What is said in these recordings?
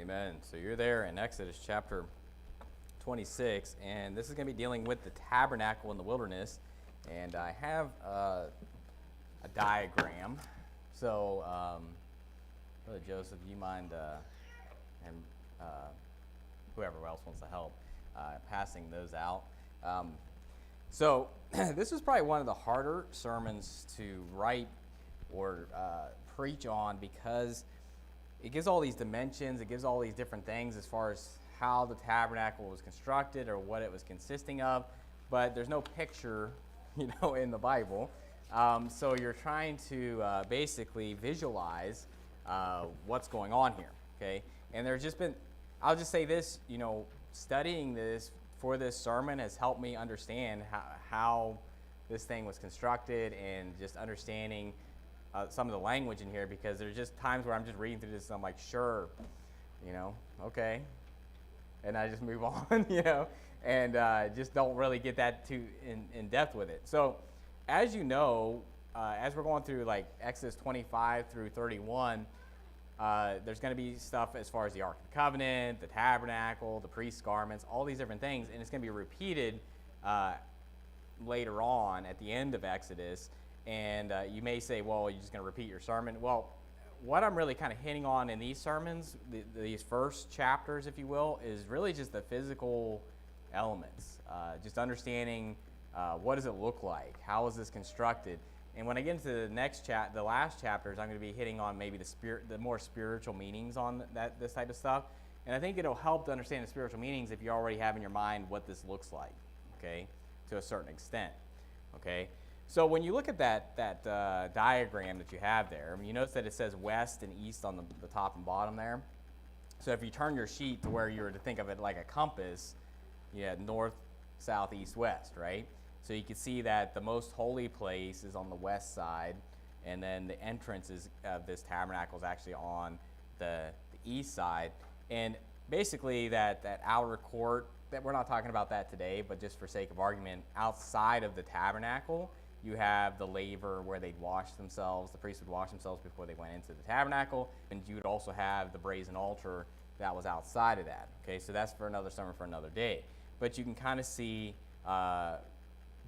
Amen. So you're there in Exodus chapter 26, and this is going to be dealing with the tabernacle in the wilderness. And I have a diagram. So, Brother Joseph, do you mind, and whoever else wants to help, passing those out? So this is probably one of the harder sermons to write or preach on, because it gives all these dimensions, it gives all these different things as far as how the tabernacle was constructed or what it was consisting of, but there's no picture, in the Bible. So you're trying to basically visualize what's going on here, okay? And there's just been, I'll just say this, studying this for this sermon has helped me understand how this thing was constructed, and just understanding some of the language in here, because there's just times where I'm just reading through this and I'm like, sure, okay. And I just move on, and just don't really get that too in depth with it. So as you know, as we're going through like Exodus 25 through 31, there's going to be stuff as far as the Ark of the Covenant, the tabernacle, the priest's garments, all these different things, and it's going to be repeated later on at the end of Exodus. And you may say, well, you're just going to repeat your sermon. Well, what I'm really kind of hitting on in these sermons, these first chapters, if you will, is really just the physical elements, just understanding what does it look like, how is this constructed. And when I get into the next the last chapters, I'm going to be hitting on maybe the more spiritual meanings on this type of stuff. And I think it'll help to understand the spiritual meanings if you already have in your mind what this looks like, okay, to a certain extent, okay. So when you look at that diagram that you have there, you notice that it says west and east on the top and bottom there. So if you turn your sheet to where you were to think of it like a compass, you had north, south, east, west, right? So you can see that the most holy place is on the west side, and then the entrance of this tabernacle is actually on the east side. And basically that outer court, that we're not talking about that today, but just for sake of argument, outside of the tabernacle, you have the laver where they'd wash themselves. The priests would wash themselves before they went into the tabernacle. And you would also have the brazen altar that was outside of that. Okay, so that's for another sermon for another day. But you can kind of see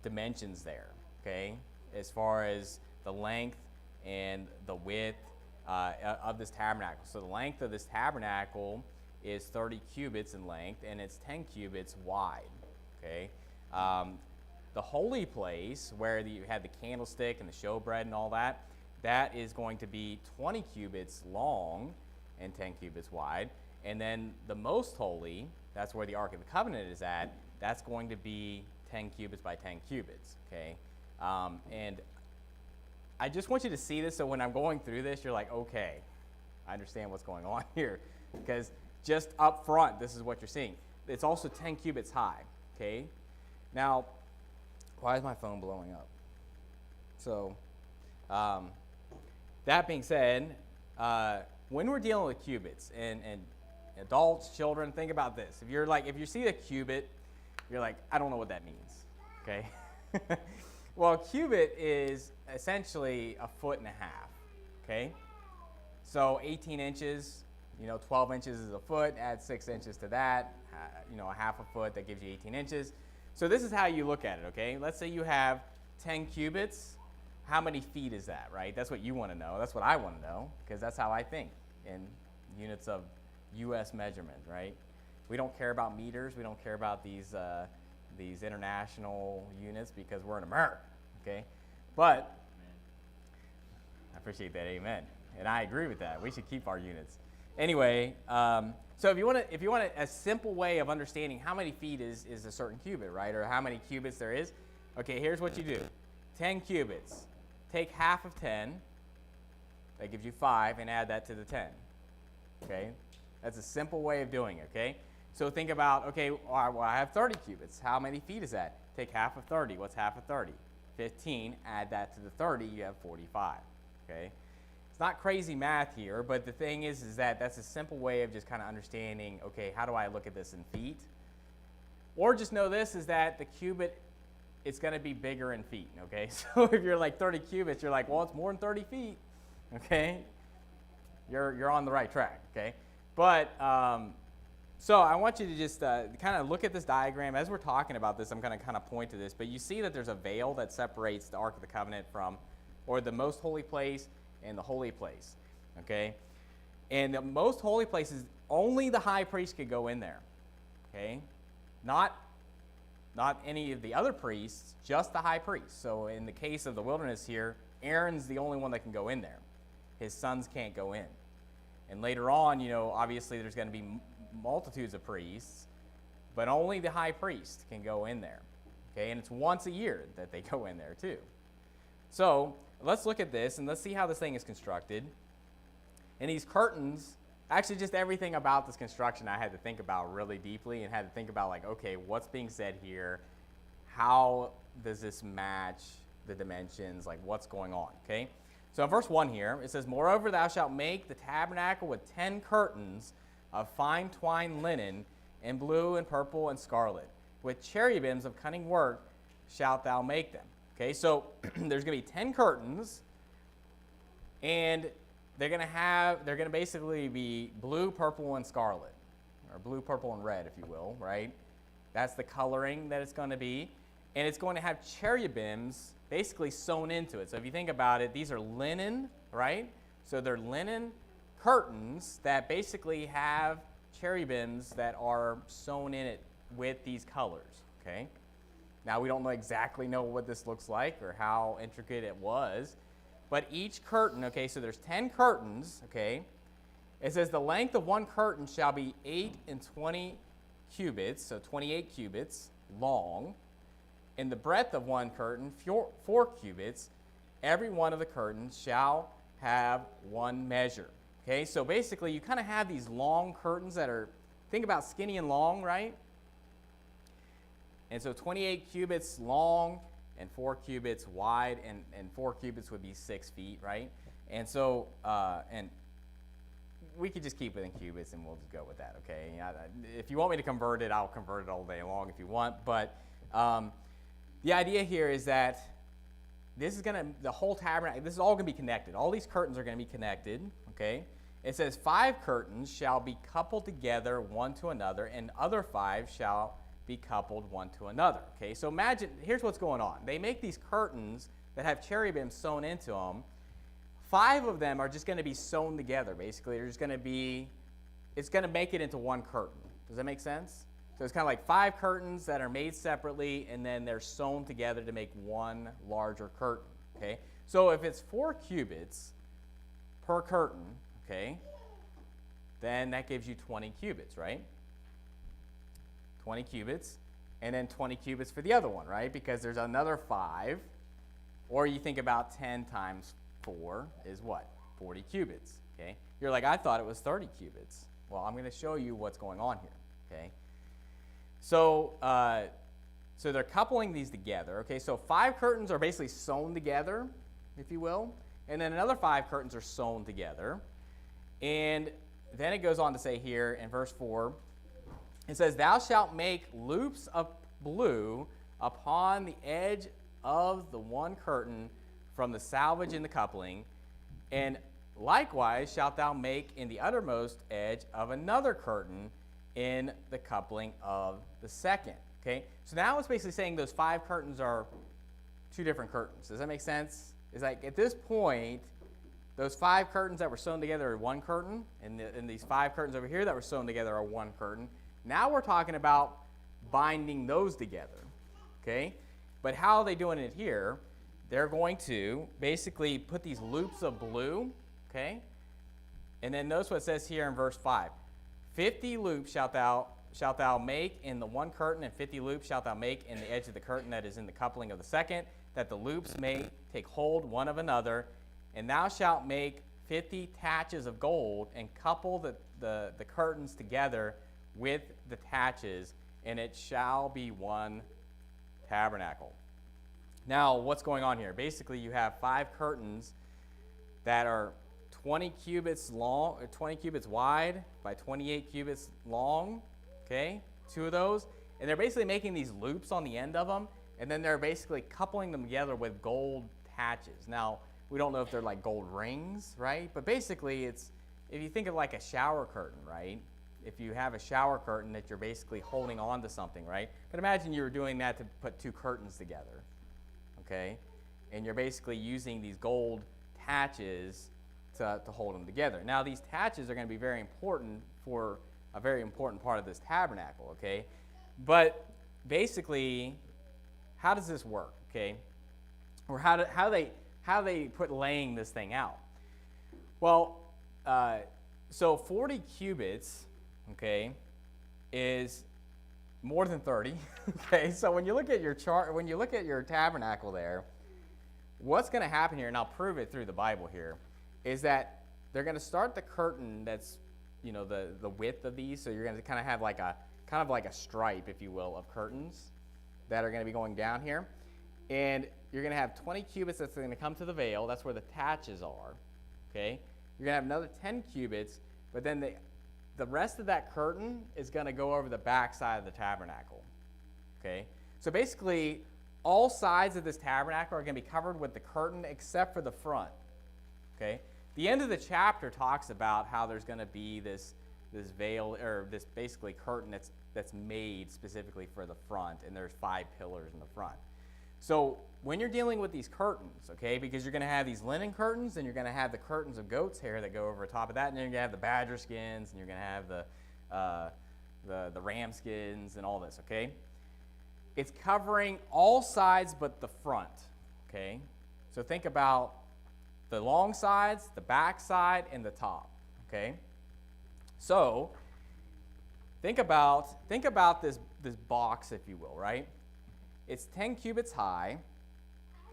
dimensions there, okay, as far as the length and the width of this tabernacle. So the length of this tabernacle is 30 cubits in length, and it's 10 cubits wide, okay. The holy place, where you had the candlestick and the showbread and all that, that is going to be 20 cubits long and 10 cubits wide. And then the most holy, that's where the Ark of the Covenant is at, that's going to be 10 cubits by 10 cubits, okay? And I just want you to see this, so when I'm going through this, you're like, okay, I understand what's going on here. Because just up front, this is what you're seeing. It's also 10 cubits high, okay? Now, why is my phone blowing up? So, that being said, when we're dealing with cubits and adults, children, think about this. If you see a cubit, you're like, I don't know what that means, okay? Well, a cubit is essentially 1.5 feet, okay? So 18 inches, 12 inches is a foot, add 6 inches to that, a half a foot, that gives you 18 inches. So this is how you look at it, okay? Let's say you have 10 cubits. How many feet is that, right? That's what you want to know. That's what I want to know, because that's how I think in units of U.S. measurement, right? We don't care about meters. We don't care about these international units, because we're in America, okay? But I appreciate that, amen. And I agree with that. We should keep our units. Anyway, so if you want a simple way of understanding how many feet is a certain cubit, right, or how many cubits there is, okay, here's what you do. 10 cubits. Take half of 10, that gives you 5, and add that to the 10, okay? That's a simple way of doing it, okay? So think about, okay, well, I have 30 cubits. How many feet is that? Take half of 30. What's half of 30? 15. Add that to the 30, you have 45, okay? It's not crazy math here, but the thing is that that's a simple way of just kind of understanding, okay, how do I look at this in feet? Or just know this, is that the cubit, it's going to be bigger in feet, okay? So if you're like 30 cubits, you're like, well, it's more than 30 feet, okay? You're on the right track, okay? But so I want you to just kind of look at this diagram. As we're talking about this, I'm going to kind of point to this. But you see that there's a veil that separates the Ark of the Covenant from, or the most holy place and the holy place. Okay? And the most holy place is only the high priest could go in there. Okay? Not any of the other priests, just the high priest. So in the case of the wilderness here, Aaron's the only one that can go in there. His sons can't go in. And later on, obviously there's going to be multitudes of priests, but only the high priest can go in there. Okay, and it's once a year that they go in there too. So let's look at this and let's see how this thing is constructed. And these curtains, actually just everything about this construction I had to think about really deeply and had to think about, like, okay, what's being said here? How does this match the dimensions? Like, what's going on? Okay, so in verse 1 here, it says, "Moreover, thou shalt make the tabernacle with 10 curtains of fine twined linen, in blue and purple and scarlet. With cherubims of cunning work shalt thou make them." Okay, so there's going to be 10 curtains, and they're going to basically be blue, purple, and scarlet, or blue, purple, and red, if you will, right? That's the coloring that it's going to be. And it's going to have cherubims basically sewn into it. So if you think about it, these are linen, right? So they're linen curtains that basically have cherubims that are sewn in it with these colors, okay? Now, we don't exactly know what this looks like or how intricate it was, but each curtain, okay, so there's 10 curtains, okay? It says the length of one curtain shall be 8 and 20 cubits, so 28 cubits long, and the breadth of one curtain, 4 cubits. Every one of the curtains shall have one measure. Okay, so basically you kind of have these long curtains that are, think about skinny and long, right? And so 28 cubits long and 4 cubits wide, and 4 cubits would be 6 feet, right? And so, and we could just keep it in cubits and we'll just go with that, okay? If you want me to convert it, I'll convert it all day long if you want. But the idea here is that this is the whole tabernacle, this is all going to be connected. All these curtains are going to be connected, okay? It says 5 curtains shall be coupled together one to another, and other 5 shall be coupled one to another. Okay, so imagine, here's what's going on. They make these curtains that have cherubim sewn into them. 5 of them are just going to be sewn together, basically. They're just going to be, it's going to make it into one curtain. Does that make sense? So it's kind of like 5 curtains that are made separately, and then they're sewn together to make one larger curtain. Okay, so if it's 4 cubits per curtain, okay, then that gives you 20 cubits, right? 20 cubits, and then 20 cubits for the other one, right? Because there's another 5, or you think about 10 times 4 is what? 40 cubits, okay? You're like, I thought it was 30 cubits. Well, I'm going to show you what's going on here, okay? So, so they're coupling these together, okay? So 5 curtains are basically sewn together, if you will, and then another 5 curtains are sewn together. And then it goes on to say here in verse 4, it says, "Thou shalt make loops of blue upon the edge of the one curtain from the selvage in the coupling, and likewise shalt thou make in the uttermost edge of another curtain in the coupling of the second." Okay, so now it's basically saying those 5 curtains are 2 different curtains. Does that make sense? It's like at this point, those 5 curtains that were sewn together are one curtain, and these 5 curtains over here that were sewn together are one curtain. Now we're talking about binding those together, okay? But how are they doing it here? They're going to basically put these loops of blue, okay? And then notice what it says here in verse 5. 50 loops shalt thou make in the one curtain, and 50 loops shalt thou make in the edge of the curtain that is in the coupling of the second, that the loops may take hold one of another. And thou shalt make 50 taches of gold, and couple the curtains together with the taches, and it shall be one tabernacle. Now, what's going on here? Basically, you have 5 curtains that are 20 cubits long, or 20 cubits wide by 28 cubits long, okay? 2 of those, and they're basically making these loops on the end of them, and then they're basically coupling them together with gold taches. Now, we don't know if they're like gold rings, right? But basically, it's if you think of like a shower curtain, right? If you have a shower curtain that you're basically holding on to something, right? But imagine you were doing that to put two curtains together, okay? And you're basically using these gold attaches to hold them together. Now, these attaches are going to be very important for a very important part of this tabernacle, okay? But basically, how does this work, okay? Or how they put laying this thing out? Well, so 40 cubits, okay, is more than 30. Okay, so when you look at your chart, when you look at your tabernacle there, what's going to happen here, and I'll prove it through the Bible here, is that they're going to start the curtain that's, you know, the width of these. So you're going to kind of have like a stripe, if you will, of curtains that are going to be going down here, and you're going to have 20 cubits that's going to come to the veil. That's where the attachments are. Okay, you're going to have another 10 cubits, but then the rest of that curtain is going to go over the back side of the tabernacle. Okay, so basically all sides of this tabernacle are going to be covered with the curtain except for the front. Okay, the end of the chapter talks about how there's going to be this veil, or this basically curtain that's made specifically for the front, and there's 5 pillars in the front. So when you're dealing with these curtains, okay, because you're going to have these linen curtains, and you're going to have the curtains of goat's hair that go over the top of that, and then you're going to have the badger skins, and you're going to have the ram skins and all this, okay? It's covering all sides but the front, okay? So think about the long sides, the back side, and the top, okay? So think about this box, if you will, right? It's 10 cubits high,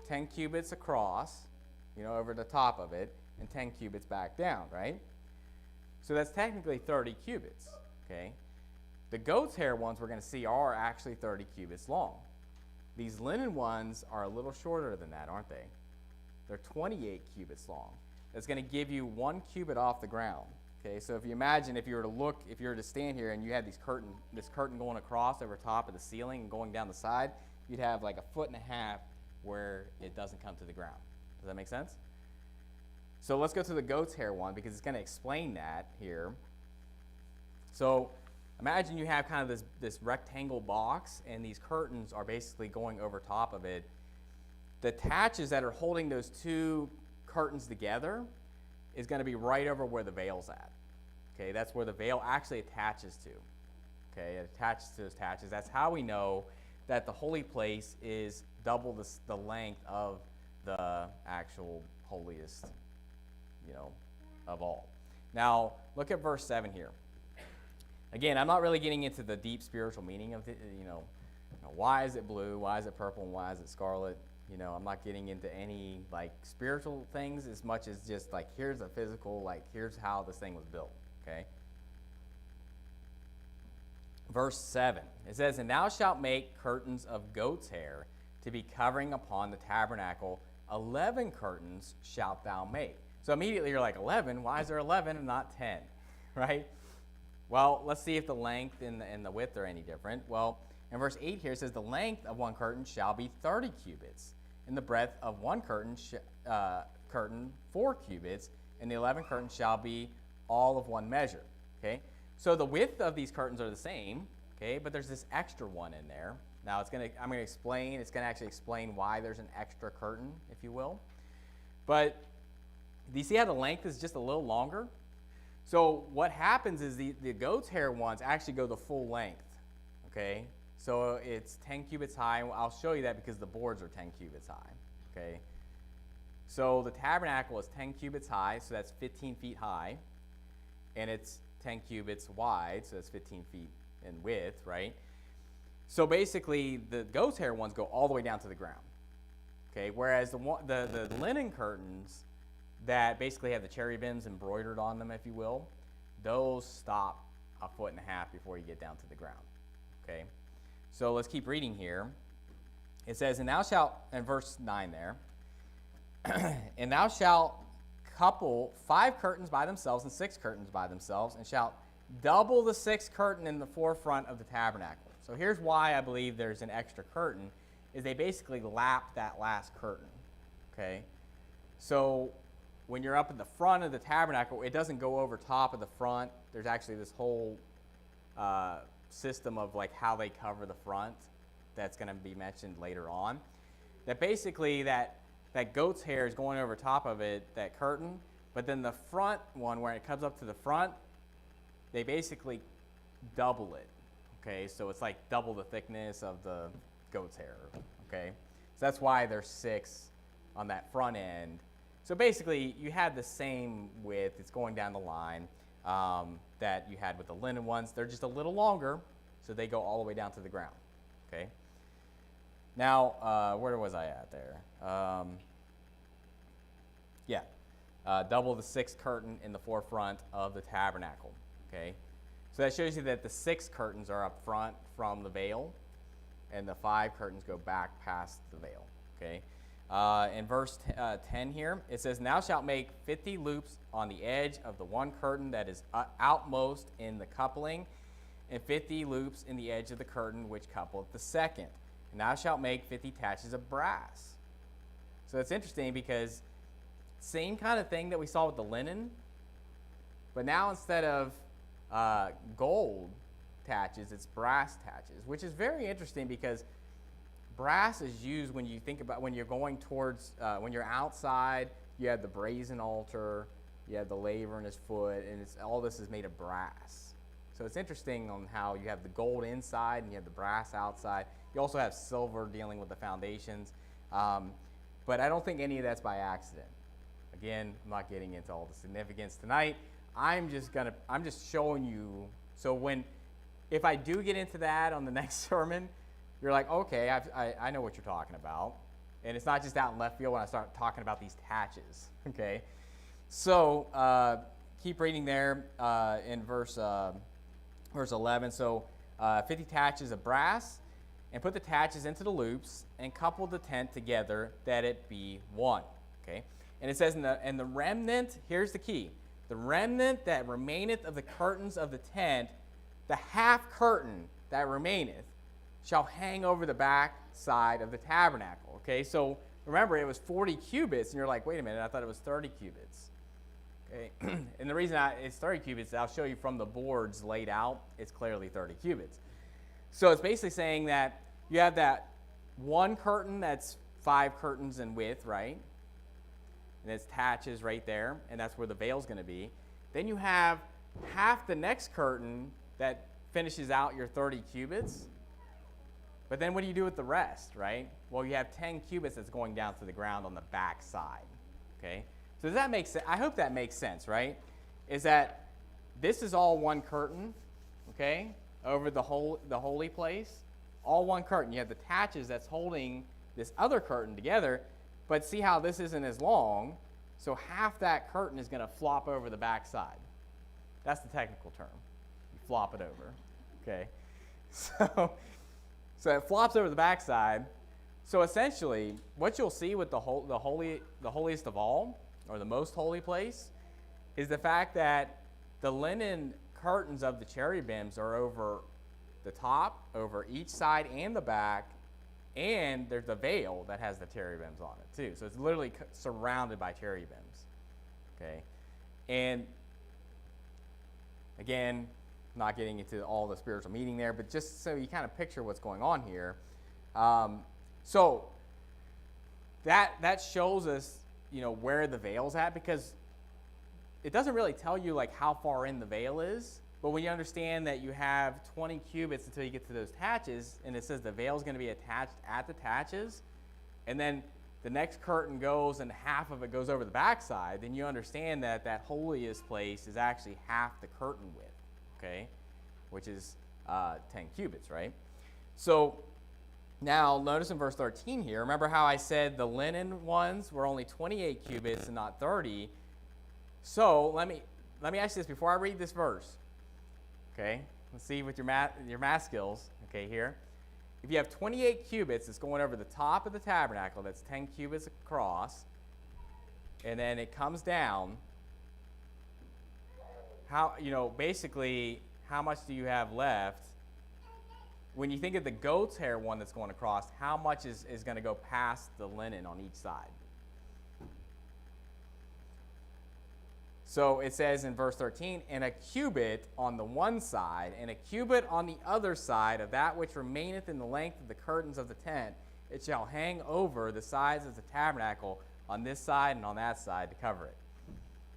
10 cubits across, you know, over the top of it, and 10 cubits back down, right? So that's technically 30 cubits, okay? The goat's hair ones we're going to see are actually 30 cubits long. These linen ones are a little shorter than that, aren't they? They're 28 cubits long. That's going to give you 1 cubit off the ground. Okay, so if you imagine, if you were to stand here and you had this curtain going across over top of the ceiling and going down the side, you'd have like 1.5 feet where it doesn't come to the ground. Does that make sense? So let's go to the goat's hair one, because it's going to explain that here. So imagine you have kind of this rectangle box, and these curtains are basically going over top of it. The attachments that are holding those two curtains together is going to be right over where the veil's at. Okay, that's where the veil actually attaches to. Okay, it attaches to those attachments. That's how we know that the holy place is double the length of the actual holiest, you know, of all. Now, look at verse 7 here. Again, I'm not really getting into the deep spiritual meaning of it, why is it blue, why is it purple, and why is it scarlet? You know, I'm not getting into any like spiritual things as much as just like, here's a physical, like here's how this thing was built, okay? Verse 7, it says, "And thou shalt make curtains of goat's hair to be covering upon the tabernacle. 11 curtains shalt thou make." So immediately you're like, 11? Why is there 11 and not 10, right? Well, let's see if the length and the width are any different. Well, in verse 8 here, it says, "The length of one curtain shall be 30 cubits, and the breadth of one curtain 4 cubits, and the 11 curtains shall be all of one measure." Okay, so the width of these curtains are the same, okay, but there's this extra one in there. Now I'm going to explain. It's going to actually explain why there's an extra curtain, if you will. But do you see how the length is just a little longer? So what happens is the goat's hair ones actually go the full length, okay? So it's 10 cubits high. I'll show you that because the boards are 10 cubits high, okay? So the tabernacle is 10 cubits high, so that's 15 feet high. And it's 10 cubits wide, so that's 15 feet in width, right? So basically, the goat's hair ones go all the way down to the ground, okay? Whereas the linen curtains that basically have the cherubims embroidered on them, if you will, those stop 1.5 feet before you get down to the ground, okay? So let's keep reading here. It says, "And thou shalt," in verse 9 there, "and thou shalt couple 5 curtains by themselves and 6 curtains by themselves, and shalt double the 6th curtain in the forefront of the tabernacle." So here's why I believe there's an extra curtain, is they basically lap that last curtain, okay? So when you're up in the front of the tabernacle, it doesn't go over top of the front. There's actually this whole system of like how they cover the front that's going to be mentioned later on. That basically that goat's hair is going over top of it, that curtain, but then the front one, where it comes up to the front, they basically double it. Okay, so it's like double the thickness of the goat's hair. Okay, so that's why there's 6 on that front end. So basically, you had the same width. It's going down the line that you had with the linen ones. They're just a little longer, so they go all the way down to the ground. Okay. Now, where was I at there? Double the 6th curtain in the forefront of the tabernacle. Okay. So that shows you that the 6 curtains are up front from the veil, and the 5 curtains go back past the veil. Okay. In verse 10 here, it says, "Thou shalt make 50 loops on the edge of the one curtain that is outmost in the coupling, and 50 loops in the edge of the curtain which coupleth the second. And thou shalt make 50 taches of brass." So it's interesting because same kind of thing that we saw with the linen, but now instead of gold taches, it's brass taches, which is very interesting because brass is used when you think about when you're going towards, when you're outside, you have the brazen altar, you have the laver in his foot, and all this is made of brass. So it's interesting on how you have the gold inside and you have the brass outside. You also have silver dealing with the foundations. But I don't think any of that's by accident. Again, I'm not getting into all the significance tonight. I'm just showing you. So if I do get into that on the next sermon, you're like, okay, I know what you're talking about. And it's not just out in left field when I start talking about these taches, okay? So keep reading there in verse 11. So 50 taches of brass, and put the taches into the loops, and couple the tent together that it be one, okay? And it says, and the remnant, here's the key, the remnant that remaineth of the curtains of the tent, the half curtain that remaineth, shall hang over the back side of the tabernacle. Okay, so remember it was 40 cubits, and you're like, wait a minute, I thought it was 30 cubits. Okay, and the reason it's 30 cubits, I'll show you from the boards laid out, it's clearly 30 cubits. So it's basically saying that you have that one curtain that's 5 curtains in width, right? And it's taches right there, and that's where the veil's going to be. Then you have half the next curtain that finishes out your 30 cubits. But then what do you do with the rest, right? Well, you have 10 cubits that's going down to the ground on the back side, okay? So does that make sense? I hope that makes sense, right? Is that this is all one curtain, okay, over the holy place, all one curtain. You have the taches that's holding this other curtain together, but see how this isn't as long, so half that curtain is going to flop over the back side. That's the technical term. You flop it over, okay? So it flops over the backside. So essentially, what you'll see with the holiest of all, or the most holy place, is the fact that the linen curtains of the cherubims are over the top, over each side and the back, and there's a veil that has the cherubims on it too. So it's literally surrounded by cherubims. Okay, and again, not getting into all the spiritual meaning there, but just so you kind of picture what's going on here. So that shows us, where the veil's at, because it doesn't really tell you like how far in the veil is. But when you understand that you have 20 cubits until you get to those taches, and it says the veil is going to be attached at the taches, and then the next curtain goes and half of it goes over the backside, then you understand that that holiest place is actually half the curtain width, okay, which is 10 cubits, right? So now notice in verse 13 here, remember how I said the linen ones were only 28 cubits and not 30? So let me ask you this before I read this verse. Okay, let's see with your math skills. Okay, here. If you have 28 cubits, it's going over the top of the tabernacle. That's 10 cubits across. And then it comes down. Basically, how much do you have left? When you think of the goat's hair one that's going across, how much is going to go past the linen on each side? So it says in verse 13, and a cubit on the one side, and a cubit on the other side of that which remaineth in the length of the curtains of the tent, it shall hang over the sides of the tabernacle on this side and on that side to cover it.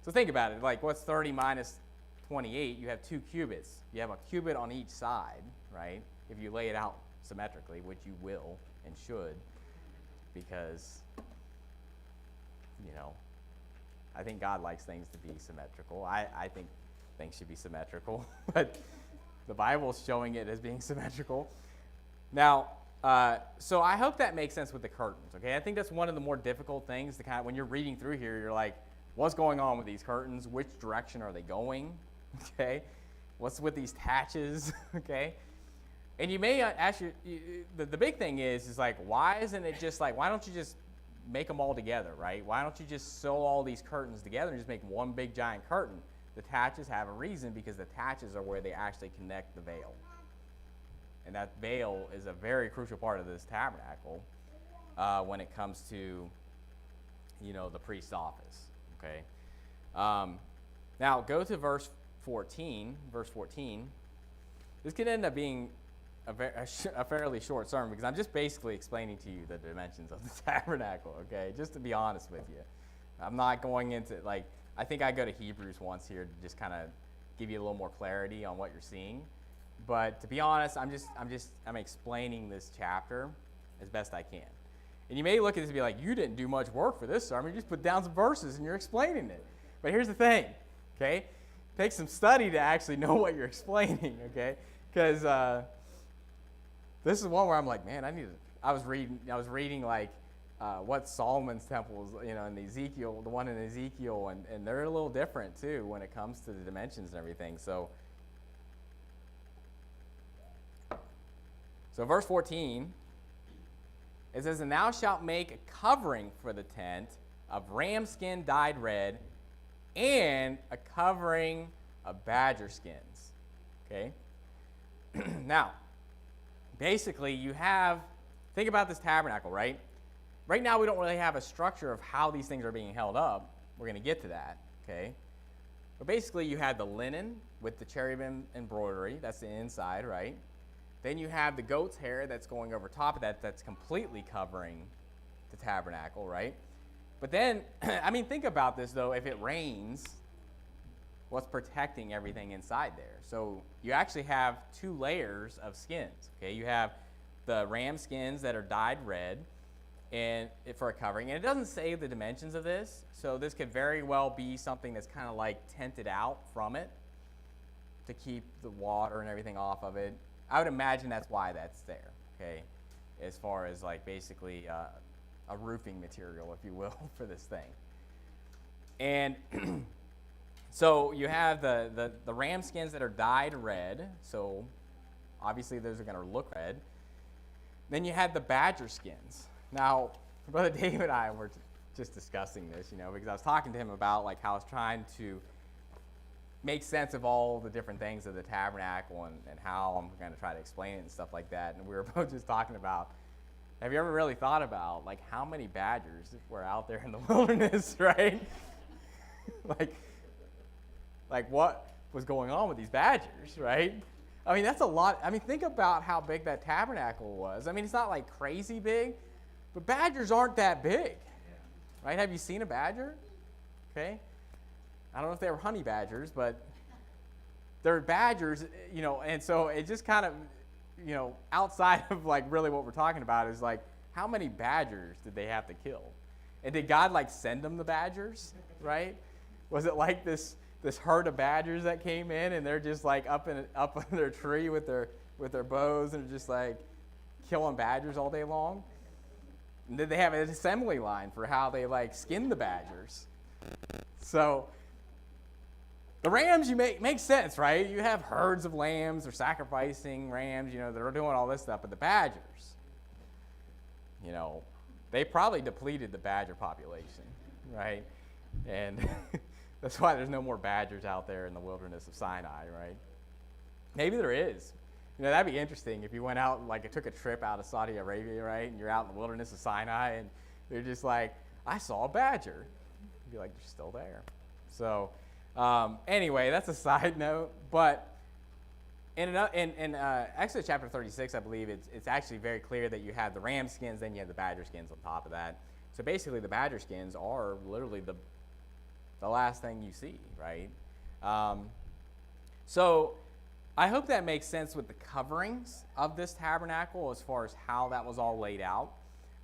So think about it, like what's 30 minus 28? You have 2 cubits. You have a cubit on each side, right? If you lay it out symmetrically, which you will and should, because, you know, I think God likes things to be symmetrical. I think things should be symmetrical, but the Bible's showing it as being symmetrical. Now, so I hope that makes sense with the curtains, okay? I think that's one of the more difficult things to kind of, when you're reading through here, you're like, what's going on with these curtains? Which direction are they going, okay? What's with these hatches, okay? And you may ask the big thing is like, why isn't it just like, why don't you just make them all together, right? Why don't you just sew all these curtains together and just make one big giant curtain? The taches have a reason, because the taches are where they actually connect the veil. And that veil is a very crucial part of this tabernacle when it comes to, you know, the priest's office, okay? Now, go to verse 14. Verse 14. This could end up being a fairly short sermon, because I'm just basically explaining to you the dimensions of the tabernacle, okay? Just to be honest with you. I'm not going into, like, I think I go to Hebrews once here to just kind of give you a little more clarity on what you're seeing. But to be honest, I'm explaining this chapter as best I can. And you may look at this and be like, you didn't do much work for this sermon. You just put down some verses and you're explaining it. But here's the thing, okay? It takes some study to actually know what you're explaining, okay? Because this is one where I'm like, man, I was reading like what Solomon's temple is, you know, in Ezekiel, the one in Ezekiel, and they're a little different too when it comes to the dimensions and everything. So verse 14, it says, and thou shalt make a covering for the tent of ram skin dyed red, and a covering of badger skins. Okay? Now, basically, think about this tabernacle, right? Right now, we don't really have a structure of how these things are being held up. We're going to get to that, okay? But basically, you had the linen with the cherubim embroidery. That's the inside, right? Then you have the goat's hair that's going over top of that, that's completely covering the tabernacle, right? But then, I mean, think about this, though. If it rains, what's protecting everything inside there? So you actually have 2 layers of skins, okay? You have the ram skins that are dyed red and for a covering. And it doesn't say the dimensions of this, so this could very well be something that's kind of like tented out from it to keep the water and everything off of it. I would imagine that's why that's there, okay, as far as like basically a roofing material, if you will, for this thing. And so you have the ram skins that are dyed red, so obviously those are going to look red. Then you had the badger skins. Now, Brother Dave and I were just discussing this, you know, because I was talking to him about like how I was trying to make sense of all the different things of the tabernacle and how I'm going to try to explain it and stuff like that. And we were both just talking about, have you ever really thought about like how many badgers were out there in the wilderness, right? like what was going on with these badgers, right? I mean, that's a lot. I mean, think about how big that tabernacle was. I mean, it's not like crazy big, but badgers aren't that big, right? Have you seen a badger? Okay. I don't know if they were honey badgers, but they're badgers, you know, and so it just kind of, you know, outside of like really what we're talking about is like, how many badgers did they have to kill? And did God like send them the badgers, right? Was it like this herd of badgers that came in and they're just like up in their tree with their bows and just like killing badgers all day long? And did they have an assembly line for how they like skinned the badgers? So the rams, makes sense, right? You have herds of lambs, they're sacrificing rams, you know, they're doing all this stuff. But the badgers, you know, they probably depleted the badger population, right? And that's why there's no more badgers out there in the wilderness of Sinai, right? Maybe there is. You know, that'd be interesting if you went out, like, took a trip out of Saudi Arabia, right? And you're out in the wilderness of Sinai, and you're just like, I saw a badger. You'd be like, they're still there. So Anyway, that's a side note. But in Exodus chapter 36, I believe it's actually very clear that you have the ram skins, then you have the badger skins on top of that. So basically, the badger skins are literally the last thing you see, right? So I hope that makes sense with the coverings of this tabernacle as far as how that was all laid out.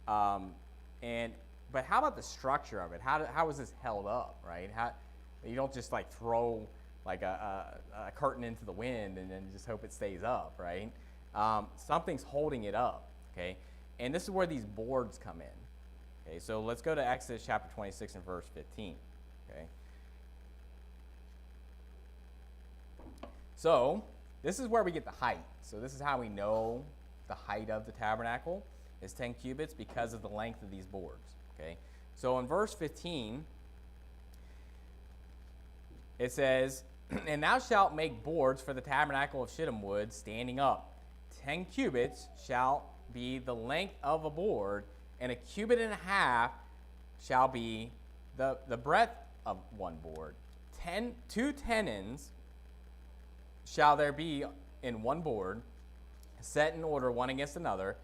But how about the structure of it? How is this held up, right? You don't just like throw like a curtain into the wind and then just hope it stays up, right? Something's holding it up, okay? And this is where these boards come in. Okay, so let's go to Exodus chapter 26 and verse 15, okay? So this is where we get the height. So this is how we know the height of the tabernacle is 10 cubits because of the length of these boards, okay? So in verse 15, it says, and thou shalt make boards for the tabernacle of shittim wood standing up. 10 cubits shall be the length of a board, and a cubit and a half shall be the breadth of one board. 2 tenons shall there be in one board, set in order one against another.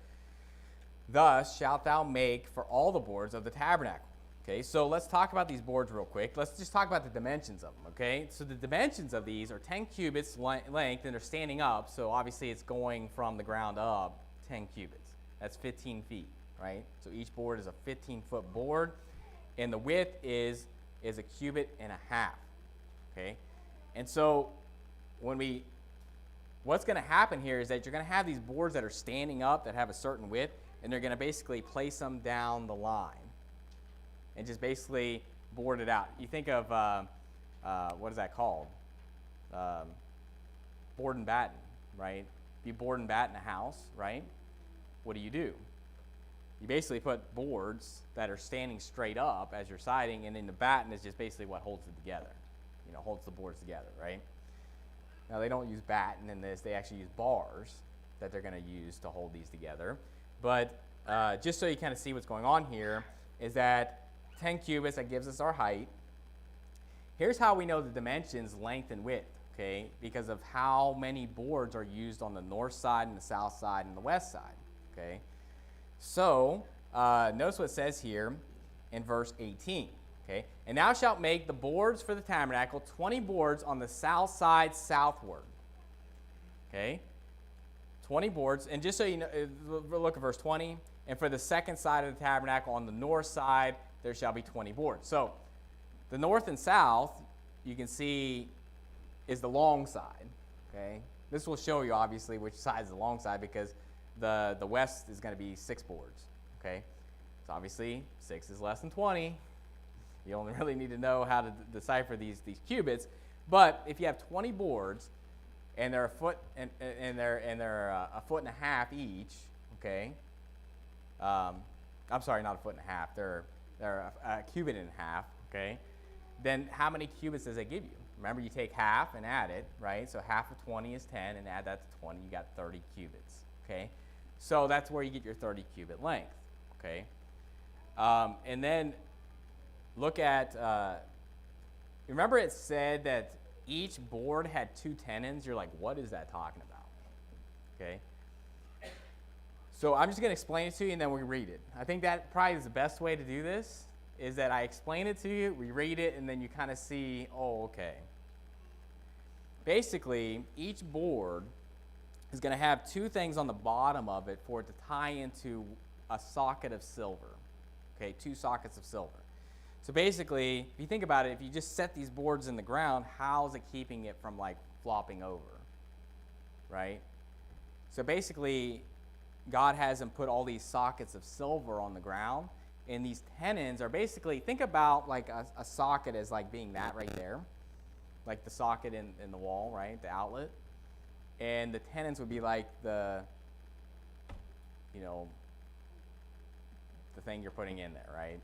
Thus shalt thou make for all the boards of the tabernacle. Okay, so let's talk about these boards real quick. Let's just talk about the dimensions of them, okay? So the dimensions of these are 10 cubits length, and they're standing up, so obviously it's going from the ground up 10 cubits. That's 15 feet, right? So each board is a 15-foot board, and the width is a cubit and a half, okay? And so what's going to happen here is that you're going to have these boards that are standing up that have a certain width, and they're going to basically place them down the line and just basically board it out. You think of, what is that called? Board and batten, right? If you board and batten a house, right? What do? You basically put boards that are standing straight up as you're siding, and then the batten is just basically what holds it together, holds the boards together, right? Now, they don't use batten in this. They actually use bars that they're going to use to hold these together. But just so you kind of see what's going on here is that 10 cubits, that gives us our height. Here's how we know the dimensions, length and width, okay, because of how many boards are used on the north side and the south side and the west side, okay? So notice what it says here in verse 18, okay? And thou shalt make the boards for the tabernacle, 20 boards on the south side southward, okay? 20 boards, and just so you know, look at verse 20, and for the second side of the tabernacle on the north side, there shall be 20 boards. So the north and south, you can see, is the long side, okay? This will show you, obviously, which side is the long side because the west is going to be 6 boards, okay? So obviously, 6 is less than 20. You only really need to know how to decipher these cubits. But if you have 20 boards, and they're a foot and they're a foot and a half each, okay? I'm sorry, not a foot and a half. They're a cubit and a half, okay? Then how many cubits does that give you? Remember, you take half and add it, right? So half of 20 is 10, and add that to 20, you got 30 cubits, okay? So that's where you get your 30 cubit length, okay? And then look at, remember it said that each board had 2 tenons. You're like, what is that talking about, okay? So I'm just going to explain it to you, and then we read it. I think that probably is the best way to do this, is that I explain it to you, we read it, and then you kind of see, oh, okay. Basically, each board is going to have 2 things on the bottom of it for it to tie into a socket of silver, okay, 2 sockets of silver. So basically, if you think about it, if you just set these boards in the ground, how is it keeping it from, like, flopping over, right? So basically, God has them put all these sockets of silver on the ground, and these tenons are basically, think about like a socket as like being that right there, like the socket in the wall, right, the outlet, and the tenons would be like the thing you're putting in there, right?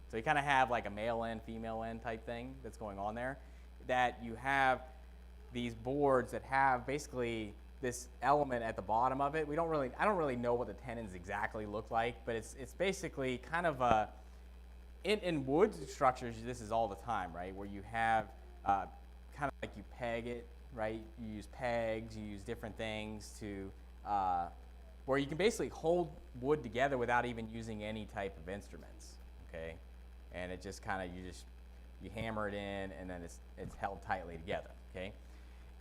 So you kind of have like a male end, female end type thing that's going on there, that you have these boards that have basically this element at the bottom of it. I don't really know what the tenons exactly look like, but it's basically kind of in wood structures, this is all the time, right? Where you have kind of like you peg it, right? You use pegs, you use different things to, where you can basically hold wood together without even using any type of instruments, okay? And it just kind of, you hammer it in, and then it's held tightly together, okay?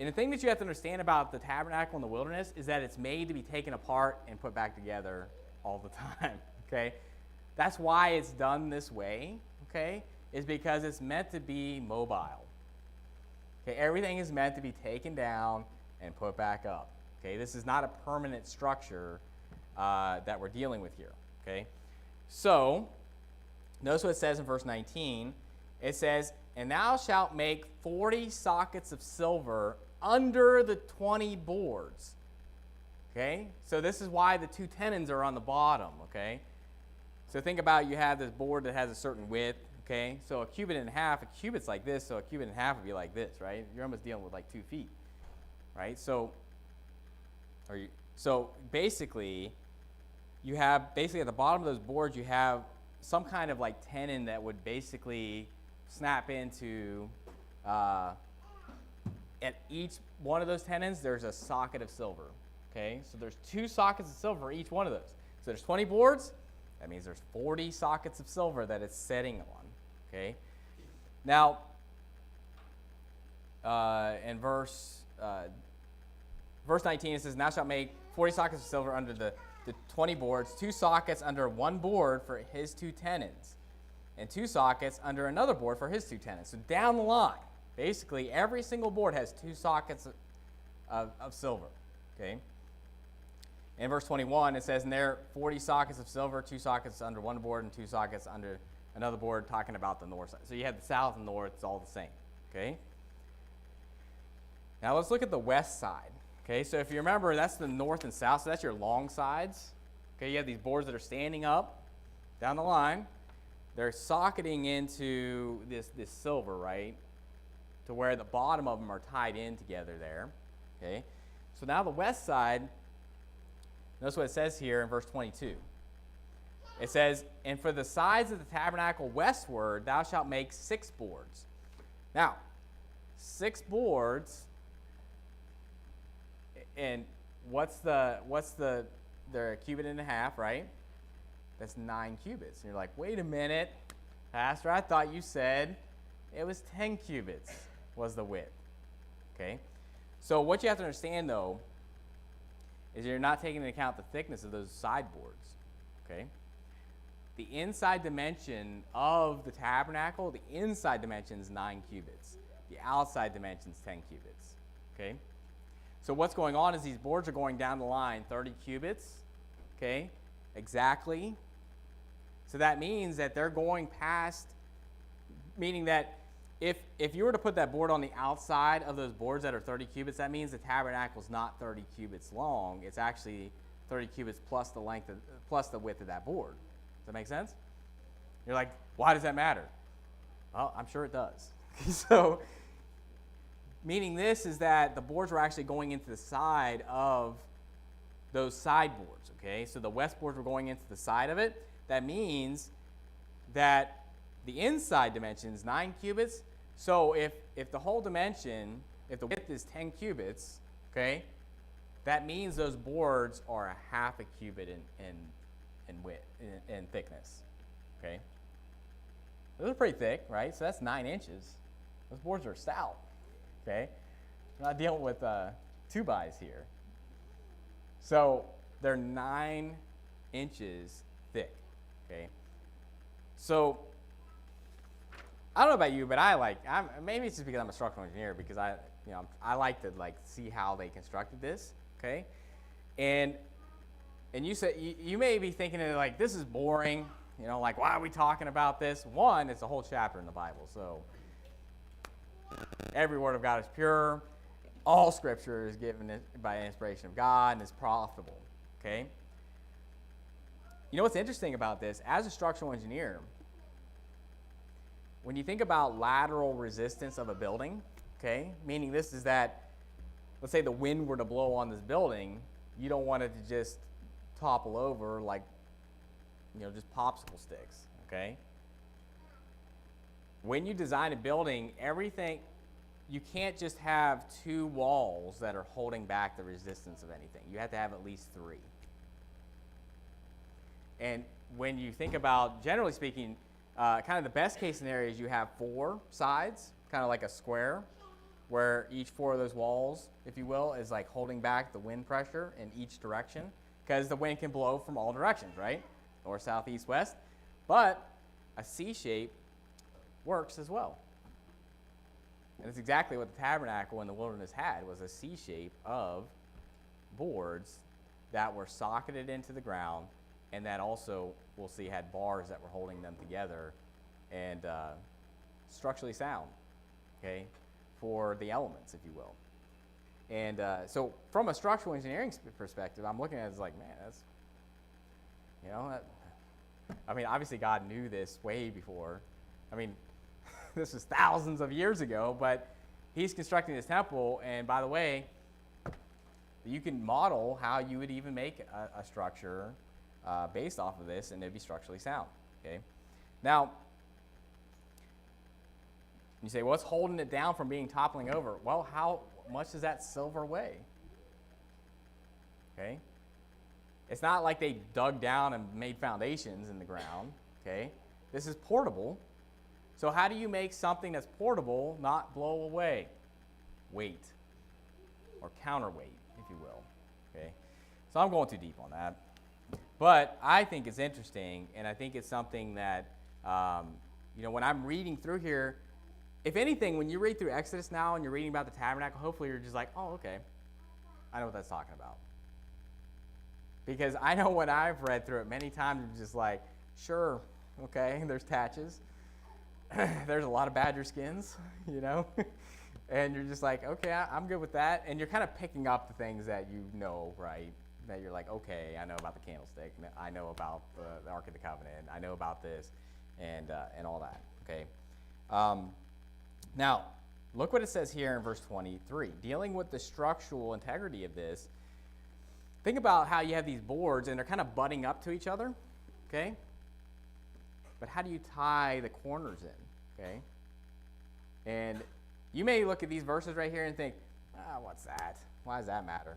And the thing that you have to understand about the tabernacle in the wilderness is that it's made to be taken apart and put back together all the time, okay? That's why it's done this way, okay, is because it's meant to be mobile. Okay, everything is meant to be taken down and put back up. Okay, this is not a permanent structure that we're dealing with here. Okay, so notice what it says in verse 19. It says, "And thou shalt make 40 sockets of silver under the 20 boards." Okay, so this is why the 2 tenons are on the bottom. Okay, so think about, you have this board that has a certain width. Okay, so a cubit and a half, a cubit's like this, so a cubit and a half would be like this, right? You're almost dealing with like 2 feet, right? So basically, you have, basically at the bottom of those boards, you have some kind of like tenon that would basically snap into, at each one of those tenons, there's a socket of silver, okay? So there's 2 sockets of silver for each one of those. So there's 20 boards, that means there's 40 sockets of silver that it's setting on. Okay. Now, in verse 19, it says, "And thou shalt make 40 sockets of silver under the 20 boards, 2 sockets under one board for his 2 tenons, and 2 sockets under another board for his 2 tenons." So down the line, basically every single board has 2 sockets of silver. Okay. In verse 21, it says, "And there 40 sockets of silver, 2 sockets under one board, and 2 sockets under another board," talking about the north side. So you have the south and north, it's all the same. Okay. Now let's look at the west side. Okay, so if you remember, that's the north and south, so that's your long sides. Okay, you have these boards that are standing up down the line. They're socketing into this silver, right, to where the bottom of them are tied in together there. Okay, so now the west side, notice what it says here in verse 22. It says, "And for the sides of the tabernacle westward, thou shalt make 6 boards." Now, 6 boards, and they're a cubit and a half, right? That's 9 cubits. And you're like, wait a minute, Pastor, I thought you said it was 10 cubits was the width. Okay, so what you have to understand, though, is you're not taking into account the thickness of those side boards. Okay. The inside dimension of the tabernacle, the inside dimension is 9 cubits. The outside dimension is 10 cubits. Okay? So what's going on is these boards are going down the line 30 cubits. Okay? Exactly. So that means that they're going past, meaning that if you were to put that board on the outside of those boards that are 30 cubits, that means the tabernacle is not 30 cubits long. It's actually 30 cubits plus the length plus the width of that board. Does that make sense? You're like, why does that matter? Well, I'm sure it does. So, meaning this is that the boards were actually going into the side of those side boards, okay? So the west boards were going into the side of it. That means that the inside dimension is 9 cubits. So if the whole dimension, if the width is 10 cubits, okay, that means those boards are a half a cubit in width, in thickness, okay? Those are pretty thick, right? So that's 9 inches. Those boards are stout, okay? We're not dealing with 2-bys here. So they're 9 inches thick, okay? So I don't know about you, but maybe it's just because I'm a structural engineer, because I like to see how they constructed this, okay? And you said you may be thinking like, this is boring, like, why are we talking about this? One, it's a whole chapter in the Bible, so every word of God is pure. All Scripture is given by inspiration of God and is profitable, okay? You know what's interesting about this? As a structural engineer, when you think about lateral resistance of a building, okay, meaning this is that, let's say the wind were to blow on this building, you don't want it to just topple over like, just popsicle sticks, okay? When you design a building, everything you can't just have two walls that are holding back the resistance of anything. You have to have at least three. And when you think about, generally speaking, kind of the best case scenario is you have four sides, kind of like a square, where each four of those walls, if you will, is like holding back the wind pressure in each direction, because the wind can blow from all directions, right? North, south, east, west. But a C shape works as well. And it's exactly what the tabernacle in the wilderness had, was a C shape of boards that were socketed into the ground, and that also, we'll see, had bars that were holding them together, and structurally sound, okay, for the elements, if you will. And so from a structural engineering perspective, I'm looking at it as like, man, that's, you know, I mean, obviously God knew this way before. I mean, this is thousands of years ago, but he's constructing this temple, and by the way, you can model how you would even make a structure based off of this, and it'd be structurally sound, okay? Now, you say, what's holding it down from being toppling over? Well, how much does that silver weigh? Okay? It's not like they dug down and made foundations in the ground, okay? This is portable. So how do you make something that's portable not blow away? Weight, or counterweight, if you will, okay? So I'm going too deep on that. But I think it's interesting, and I think it's something that, you know, when I'm reading through here, if anything, when you read through Exodus now and you're reading about the tabernacle, hopefully you're just like, oh, okay, I know what that's talking about. Because I know when I've read through it many times, you're just like, sure, okay, there's tatches. There's a lot of badger skins, you know. And you're just like, okay, I'm good with that. And you're kind of picking up the things that you know, right? That you're like, okay, I know about the candlestick. I know about the Ark of the Covenant. I know about this and all that, okay? Now, look what it says here in verse 23. Dealing with the structural integrity of this, think about how you have these boards, and they're kind of butting up to each other, okay? But how do you tie the corners in, okay? And you may look at these verses right here and think, what's that? Why does that matter?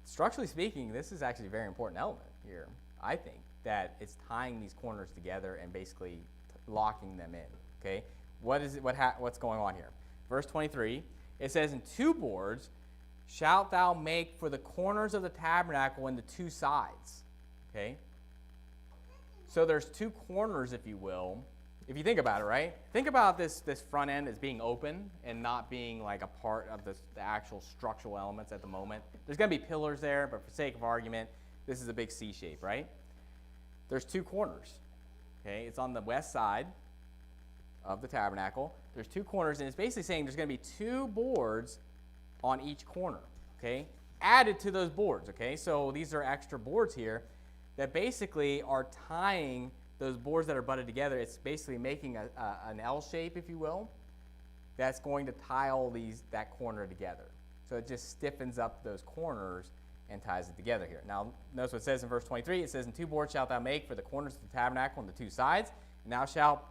Structurally speaking, this is actually a very important element here, I think, that it's tying these corners together and basically locking them in, okay? What's going on here? Verse 23, it says, "And two boards shalt thou make for the corners of the tabernacle and the two sides," okay? So there's two corners, if you will, if you think about it, right? Think about this front end as being open and not being like a part of the actual structural elements at the moment. There's going to be pillars there, but for sake of argument, this is a big C shape, right? There's two corners, okay? It's on the west side of the tabernacle. There's two corners, and it's basically saying there's going to be two boards on each corner, okay? Added to those boards, okay? So these are extra boards here that basically are tying those boards that are butted together. It's basically making an L shape, if you will, that's going to tie all that corner together. So it just stiffens up those corners and ties it together here. Now, notice what it says in verse 23. It says, "And two boards shalt thou make for the corners of the tabernacle and the two sides, and thou shalt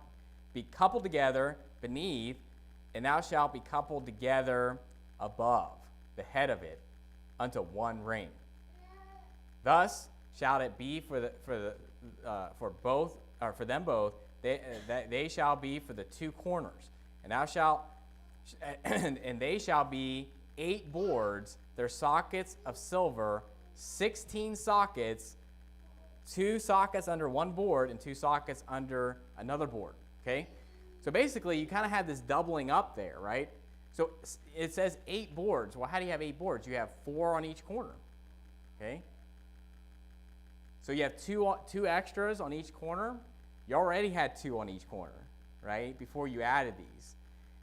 be coupled together beneath, and thou shalt be coupled together above the head of it unto one ring. Thus shall it be for them both. They shall be for the two corners, and thou shalt, and they shall be 8 boards, their sockets of silver, 16 sockets, 2 sockets under one board and 2 sockets under another board." Okay, so basically you kind of have this doubling up there, right? So it says 8 boards. Well, how do you have 8 boards? You have 4 on each corner. Okay. So you have two extras on each corner. You already had 2 on each corner, right, before you added these.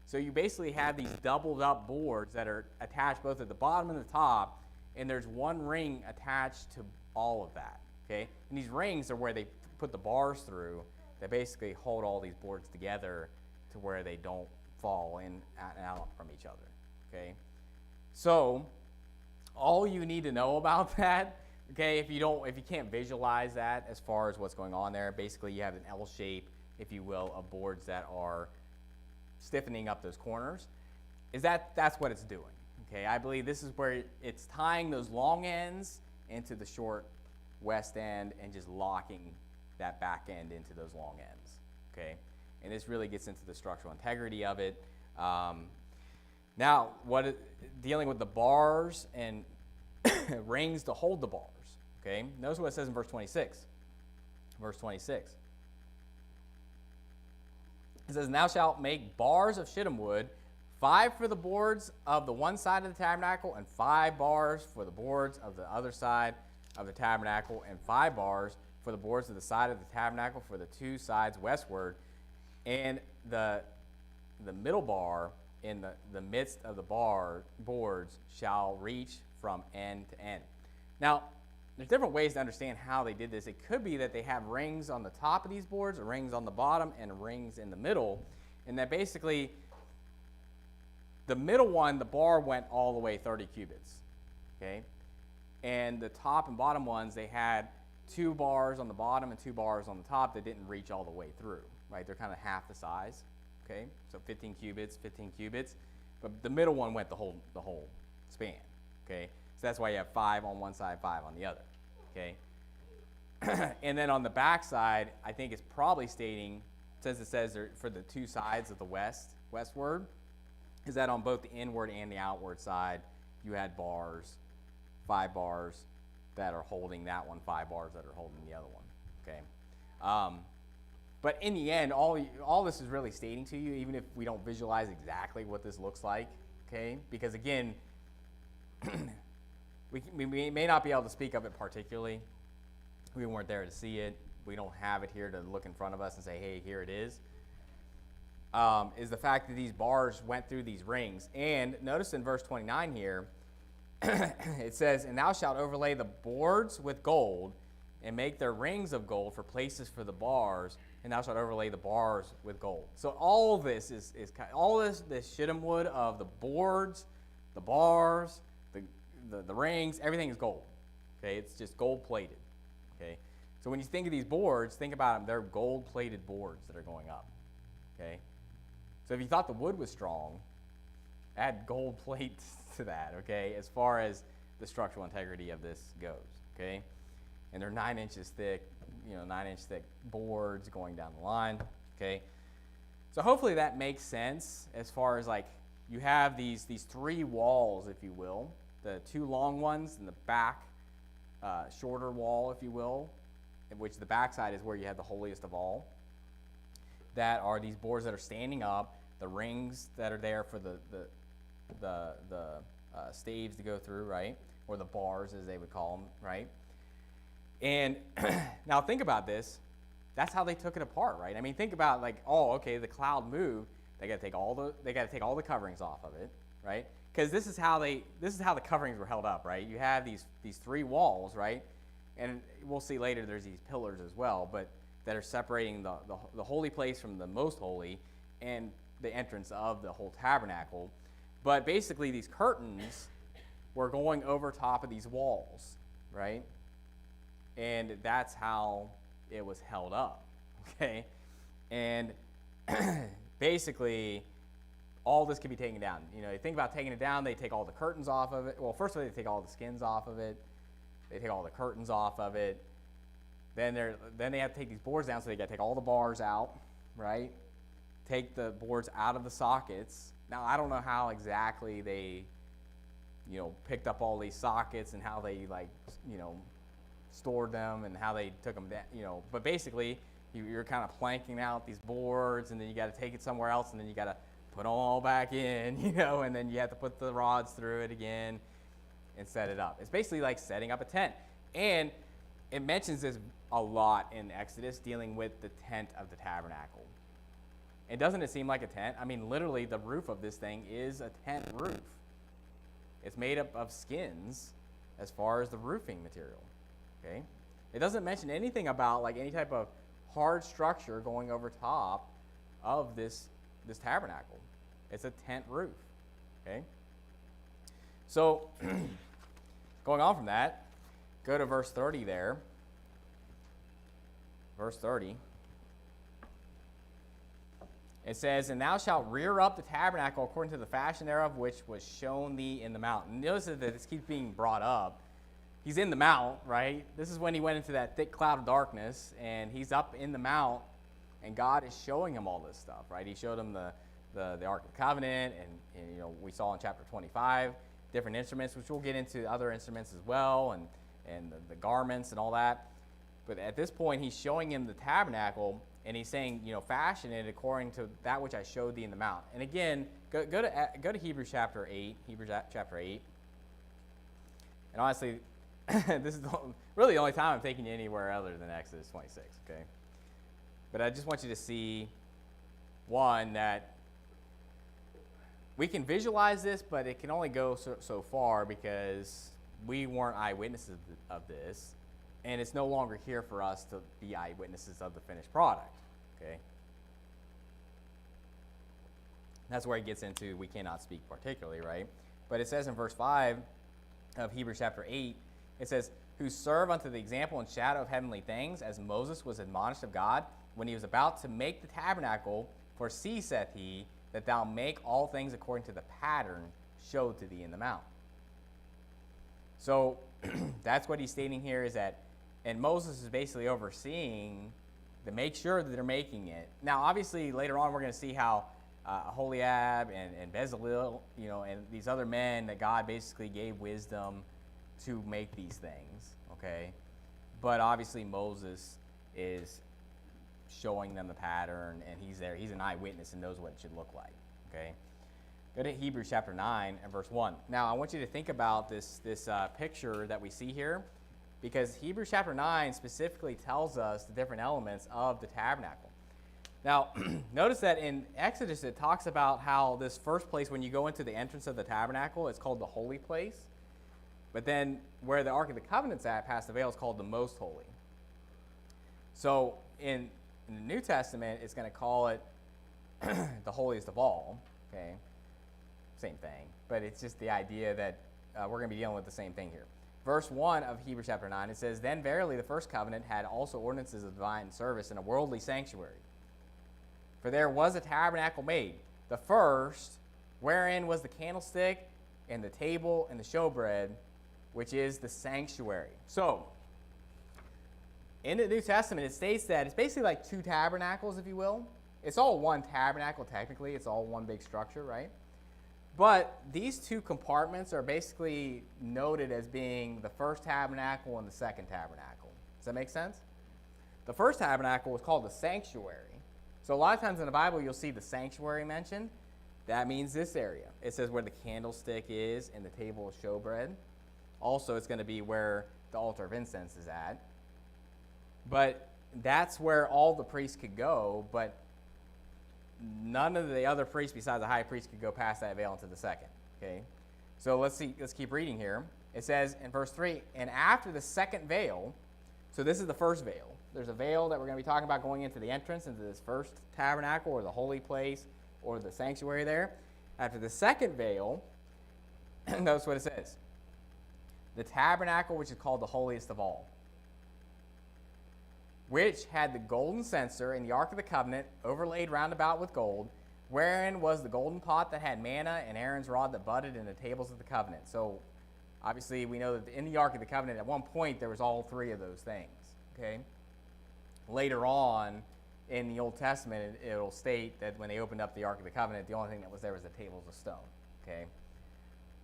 So you basically have these doubled up boards that are attached both at the bottom and the top, and there's one ring attached to all of that, okay? And these rings are where they put the bars through that basically hold all these boards together to where they don't fall in and out from each other, okay? So all you need to know about that, okay, if you can't visualize that as far as what's going on there, basically you have an L shape, if you will, of boards that are stiffening up those corners, is that's what it's doing. Okay, I believe this is where it's tying those long ends into the short west end and just locking that back end into those long ends. Okay, and this really gets into the structural integrity of it. Now, dealing with the bars and rings to hold the bars. Okay, notice what it says in verse 26. Verse 26. It says, "Thou shalt make bars of shittim wood, 5 for the boards of the one side of the tabernacle, and 5 bars for the boards of the other side of the tabernacle, and 5 bars for the boards of the side of the tabernacle for the 2 sides westward. And the middle bar in the midst of the boards shall reach from end to end." Now, there's different ways to understand how they did this. It could be that they have rings on the top of these boards, or rings on the bottom, and rings in the middle, and that basically the middle one, the bar went all the way 30 cubits, okay? And the top and bottom ones, they had 2 bars on the bottom and 2 bars on the top that didn't reach all the way through, right? They're kind of half the size, okay? So 15 cubits, 15 cubits. But the middle one went the whole span, okay? So that's why you have 5 on one side, 5 on the other, okay? And then on the back side, I think it's probably stating, since it says for the 2 sides of the westward, is that on both the inward and the outward side, you had bars, 5 bars that are holding that one, 5 bars that are holding the other one, okay? But in the end, all this is really stating to you, even if we don't visualize exactly what this looks like, okay? Because again, we may not be able to speak of it particularly. We weren't there to see it. We don't have it here to look in front of us and say, hey, here it is. Is the fact that these bars went through these rings. And notice in verse 29 here, it says, "And thou shalt overlay the boards with gold, and make their rings of gold for places for the bars, and thou shalt overlay the bars with gold." So all this is all this shittim wood of the boards, the bars, the rings, everything is gold. Okay, it's just gold plated. Okay, so when you think of these boards, think about them. They're gold plated boards that are going up. Okay, so if you thought the wood was strong, add gold plates to that. Okay, as far as the structural integrity of this goes. Okay, and they're 9 inches thick. 9-inch thick boards going down the line. Okay, so hopefully that makes sense as far as like you have these 3 walls, if you will, the 2 long ones and the back shorter wall, if you will, in which the back side is where you have the holiest of all. That are these boards that are standing up, the rings that are there for the staves to go through, right, or the bars as they would call them, right. And now think about this. That's how they took it apart, right? I mean, think about like, oh, okay, the cloud moved. They got to take all the coverings off of it, right? Because this is how the coverings were held up, right? You have these 3 walls, right? And we'll see later there's these pillars as well, but that are separating the holy place from the most holy and the entrance of the whole tabernacle. But basically these curtains were going over top of these walls, right? And that's how it was held up, okay? And basically, all this can be taken down. You think about taking it down, they take all the curtains off of it. Well, first of all, they take all the skins off of it. They take all the curtains off of it. Then they have to take these boards down, so they got to take all the bars out, right? Take the boards out of the sockets. Now, I don't know how exactly they, picked up all these sockets and how they, stored them and how they took them down, but basically you're kind of planking out these boards, and then you got to take it somewhere else, and then you got to put them all back in, and then you have to put the rods through it again and set it up. It's basically like setting up a tent. And it mentions this a lot in Exodus, dealing with the tent of the tabernacle. And doesn't it seem like a tent? I mean, literally the roof of this thing is a tent roof. It's made up of skins as far as the roofing material. Okay, it doesn't mention anything about like any type of hard structure going over top of this tabernacle. It's a tent roof. Okay, so going on from that, go to verse 30 there. Verse 30. It says, and thou shalt rear up the tabernacle according to the fashion thereof, which was shown thee in the mount. And notice that this keeps being brought up. He's in the mount, right? This is when he went into that thick cloud of darkness, and he's up in the mount, and God is showing him all this stuff, right? He showed him the Ark of the Covenant, and you know, we saw in chapter 25 different instruments, which we'll get into other instruments as well, and the garments and all that. But at this point, he's showing him the tabernacle, and he's saying, you know, fashion it according to that which I showed thee in the mount. And again, go to Hebrews chapter 8. Hebrews chapter 8. And honestly, this is really the only time I'm taking you anywhere other than Exodus 26, okay? But I just want you to see, one, that we can visualize this, but it can only go so far because we weren't eyewitnesses of this, and it's no longer here for us to be eyewitnesses of the finished product, okay? That's where it gets into we cannot speak particularly, right? But it says in verse 5 of Hebrews chapter 8, it says, who serve unto the example and shadow of heavenly things, as Moses was admonished of God, when he was about to make the tabernacle, for see, saith he, that thou make all things according to the pattern showed to thee in the mount. So that's what he's stating here is that, and Moses is basically overseeing to make sure that they're making it. Now, obviously, later on we're going to see how Holiab and Bezalel, you know, and these other men that God basically gave wisdom to make these things, okay? But obviously Moses is showing them the pattern, and he's there. He's an eyewitness and knows what it should look like, okay? Go to Hebrews chapter 9 and verse 1. Now, I want you to think about this picture that we see here, because Hebrews chapter 9 specifically tells us the different elements of the tabernacle. Now, notice that in Exodus it talks about how this first place, when you go into the entrance of the tabernacle, it's called the holy place. But then where the Ark of the Covenant's at, past the veil, is called the most holy. So in the New Testament, it's going to call it the holiest of all, okay? Same thing. But it's just the idea that we're going to be dealing with the same thing here. Verse 1 of Hebrews chapter 9, it says, then verily the first covenant had also ordinances of divine service in a worldly sanctuary. For there was a tabernacle made, the first, wherein was the candlestick and the table and the showbread, which is the sanctuary. So, in the New Testament, it states that it's basically like two tabernacles, if you will. It's all one tabernacle, technically. It's all one big structure, right? But these two compartments are basically noted as being the first tabernacle and the second tabernacle. Does that make sense? The first tabernacle was called the sanctuary. So a lot of times in the Bible, you'll see the sanctuary mentioned. That means this area. It says where the candlestick is and the table of showbread. Also, it's going to be where the altar of incense is at. But that's where all the priests could go, but none of the other priests besides the high priest could go past that veil into the second. Okay? So let's keep reading here. It says in verse 3, and after the second veil, so this is the first veil. There's a veil that we're going to be talking about going into the entrance into this first tabernacle or the holy place or the sanctuary there. After the second veil, notice what it says. The tabernacle, which is called the holiest of all, which had the golden censer and the Ark of the Covenant overlaid round about with gold, wherein was the golden pot that had manna and Aaron's rod that budded in the tables of the covenant. So, obviously, we know that in the Ark of the Covenant, at one point, there was all three of those things, okay? Later on, in the Old Testament, it'll state that when they opened up the Ark of the Covenant, the only thing that was there was the tables of stone, okay?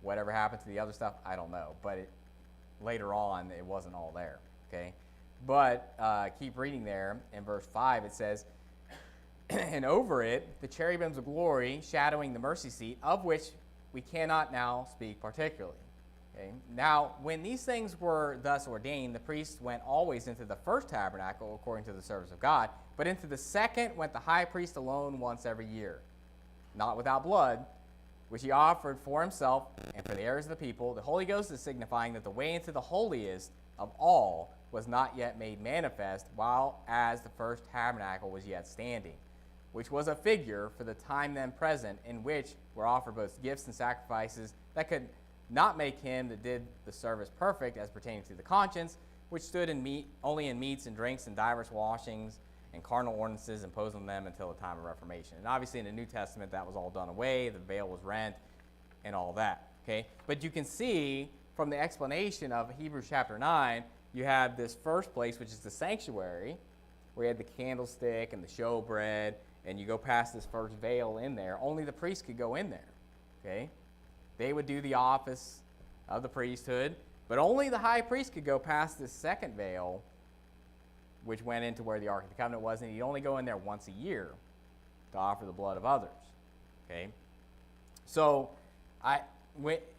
Whatever happened to the other stuff, I don't know. But later on, it wasn't all there, okay? But keep reading there. In verse 5, it says, and over it, the cherubims of glory, shadowing the mercy seat, of which we cannot now speak particularly. Okay? Now, when these things were thus ordained, the priests went always into the first tabernacle according to the service of God, but into the second went the high priest alone once every year, not without blood, which he offered for himself and for the errors of the people. The Holy Ghost is signifying that the way into the holiest of all was not yet made manifest, while as the first tabernacle was yet standing, which was a figure for the time then present, in which were offered both gifts and sacrifices that could not make him that did the service perfect as pertaining to the conscience, which stood in only in meats and drinks and divers washings, and carnal ordinances imposed on them until the time of Reformation. And obviously in the New Testament, that was all done away. The veil was rent and all that. Okay, but you can see from the explanation of Hebrews chapter 9, you have this first place, which is the sanctuary, where you had the candlestick and the showbread, and you go past this first veil in there. Only the priest could go in there. Okay, they would do the office of the priesthood, but only the high priest could go past this second veil, which went into where the Ark of the Covenant was, and he'd only go in there once a year to offer the blood of others. Okay, so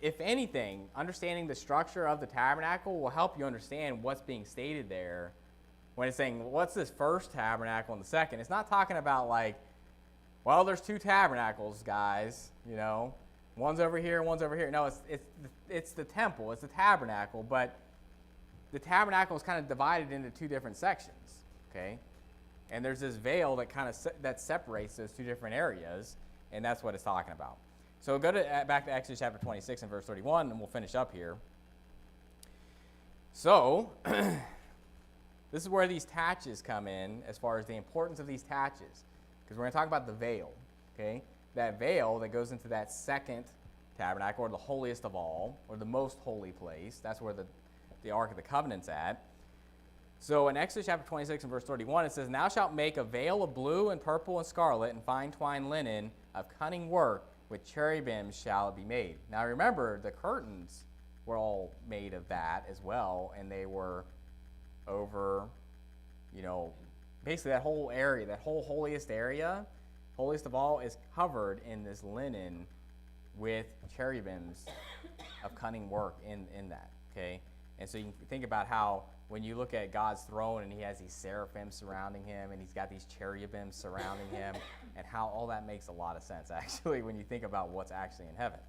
if anything, understanding the structure of the tabernacle will help you understand what's being stated there when it's saying, what's this first tabernacle and the second? It's not talking about like, well, there's two tabernacles, guys, you know, one's over here, one's over here. No, it's the temple, it's the tabernacle, but the tabernacle is kind of divided into two different sections, okay? And there's this veil that kind of that separates those two different areas, and that's what it's talking about. So go to back to Exodus chapter 26 and verse 31, and we'll finish up here. So this is where these taches come in as far as the importance of these taches, because we're going to talk about the veil, okay? That veil that goes into that second tabernacle, or the holiest of all, or the most holy place. That's where the Ark of the Covenant's at. So in Exodus chapter 26 and verse 31, it says, "Thou shalt make a veil of blue and purple and scarlet and fine twined linen of cunning work, with cherubims shall it be made." Now remember, the curtains were all made of that as well, and they were over, you know, basically that whole area, that whole holiest area, holiest of all, is covered in this linen with cherubims of cunning work in that, okay? And so you can think about how when you look at God's throne and he has these seraphim surrounding him and he's got these cherubims surrounding him, and how all that makes a lot of sense, actually, when you think about what's actually in heaven.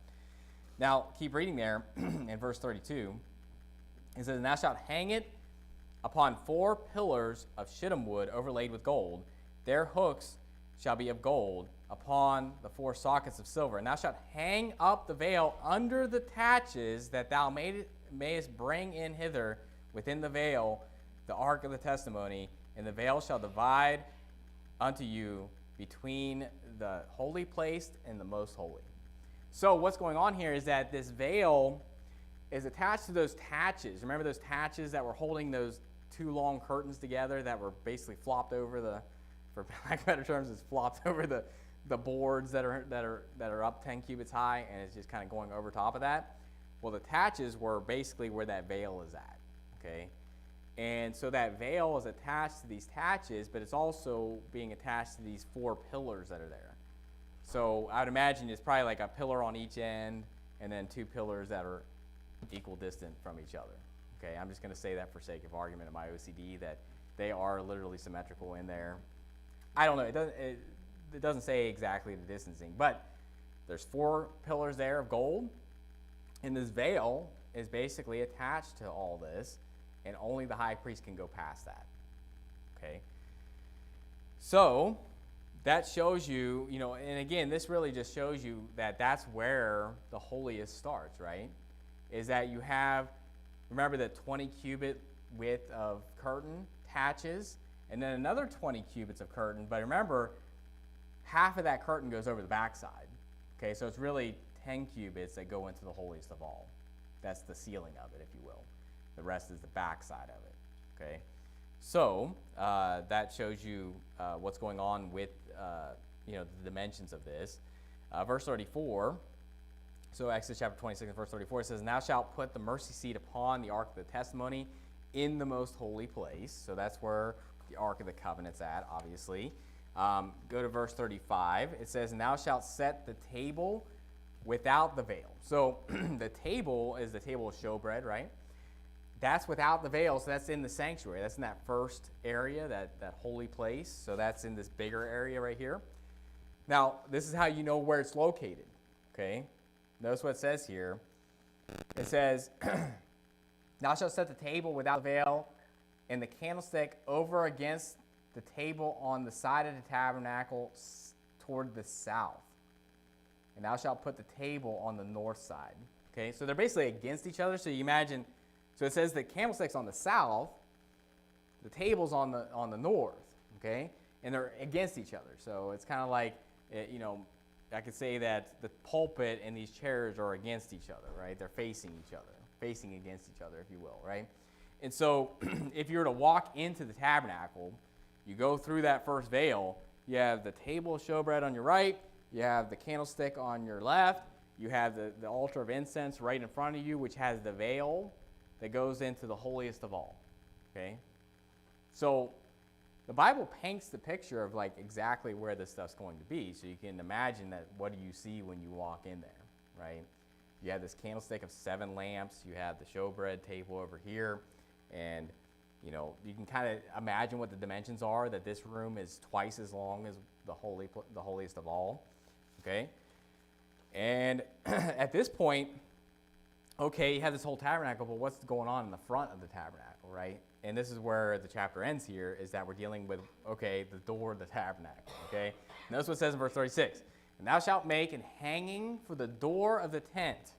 Now, keep reading there in verse 32. It says, "And thou shalt hang it upon 4 pillars of shittim wood overlaid with gold. Their hooks shall be of gold upon the 4 sockets of silver. And thou shalt hang up the veil under the taches, that thou mayest bring in hither within the veil the ark of the testimony, and the veil shall divide unto you between the holy place and the most holy." So what's going on here is that this veil is attached to those taches. Remember those taches that were holding those 2 long curtains together that were basically flopped over the, for lack of better terms, it's flopped over the boards that are up 10 cubits high, and it's just kind of going over top of that. Well, the taches were basically where that veil is at, okay? And so that veil is attached to these taches, but it's also being attached to these 4 pillars that are there. So I would imagine it's probably like a pillar on each end, and then 2 pillars that are equal distant from each other. Okay, I'm just going to say that for sake of argument in my OCD, that they are literally symmetrical in there. I don't know. It doesn't say exactly the distancing, but there's 4 pillars there of gold, and this veil is basically attached to all this, and only the high priest can go past that. Okay? So that shows you, you know, and again, this really just shows you that that's where the holiest starts, right? Is that you have, remember, the 20 cubit width of curtain taches, and then another 20 cubits of curtain. But remember, half of that curtain goes over the backside. Okay, so it's really 10 cubits that go into the holiest of all. That's the ceiling of it, if you will. The rest is the backside of it. Okay, so that shows you what's going on with you know, the dimensions of this. Verse 34. So Exodus chapter 26 and verse 34, it says, "And thou shalt put the mercy seat upon the ark of the testimony in the most holy place." So that's where the Ark of the Covenant's at, obviously. Go to verse 35. It says, "And thou shalt set the table without the veil." So the table is the table of showbread, right? That's without the veil, so that's in the sanctuary. That's in that first area, that holy place. So that's in this bigger area right here. Now, this is how you know where it's located, okay? Notice what it says here. It says, "Thou shalt set the table without the veil, and the candlestick over against the table on the side of the tabernacle toward the south. And thou shalt put the table on the north side." Okay, so they're basically against each other. So you imagine, so it says the candlestick's on the south, the table's on the north. okay? And they're against each other. So it's kind of like, I could say that the pulpit and these chairs are against each other, right? They're facing each other, facing against each other, if you will, right? And so if you were to walk into the tabernacle, you go through that first veil, you have the table of showbread on your right, you have the candlestick on your left, you have the altar of incense right in front of you, which has the veil that goes into the holiest of all, okay? So the Bible paints the picture of like exactly where this stuff's going to be, so you can imagine that what do you see when you walk in there, right? You have this candlestick of 7 lamps, you have the showbread table over here, and you can kind of imagine what the dimensions are, that this room is twice as long as the holiest of all, okay? And at this point, okay, you have this whole tabernacle, but what's going on in the front of the tabernacle, right? And this is where the chapter ends here, is that we're dealing with, okay, the door of the tabernacle, okay? Notice what it says in verse 36. And thou shalt make an hanging for the door of the tent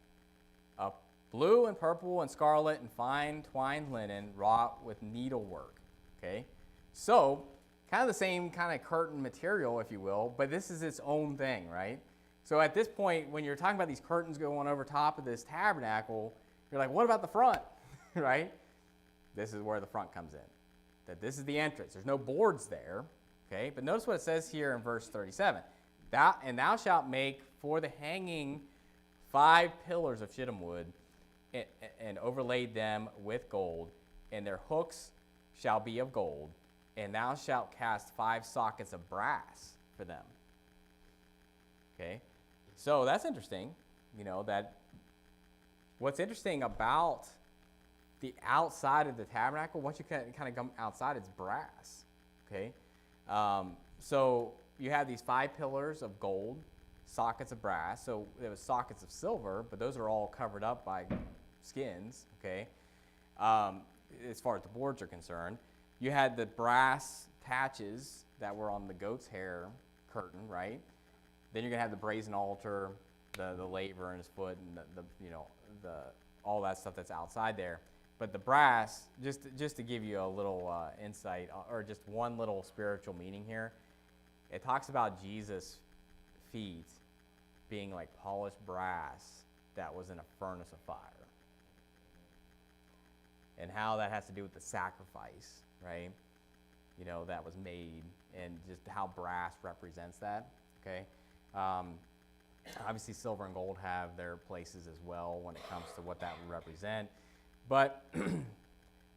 of blue and purple and scarlet and fine twined linen wrought with needlework, okay? So, kind of the same kind of curtain material, if you will, but this is its own thing, right? So at this point, when you're talking about these curtains going over top of this tabernacle, you're like, what about the front, right? This is where the front comes in. That this is the entrance. There's no boards there, okay? But notice what it says here in verse 37. Thou shalt make for the hanging 5 pillars of shittim wood, and overlaid them with gold, and their hooks shall be of gold, and thou shalt cast 5 sockets of brass for them. Okay? So that's interesting, that what's interesting about the outside of the tabernacle, once you kind of come outside, it's brass, okay? So you have these 5 pillars of gold, sockets of brass. So there was sockets of silver, but those are all covered up by skins, okay? As far as the boards are concerned. You had the brass patches that were on the goat's hair curtain, right? Then you're going to have the brazen altar, the laver in his foot, and the all that stuff that's outside there. But the brass, just to give you a little insight, or just one little spiritual meaning here, it talks about Jesus' feet being like polished brass that was in a furnace of fire. And how that has to do with the sacrifice, right? That was made, and just how brass represents that, okay? Obviously, silver and gold have their places as well when it comes to what that would represent. But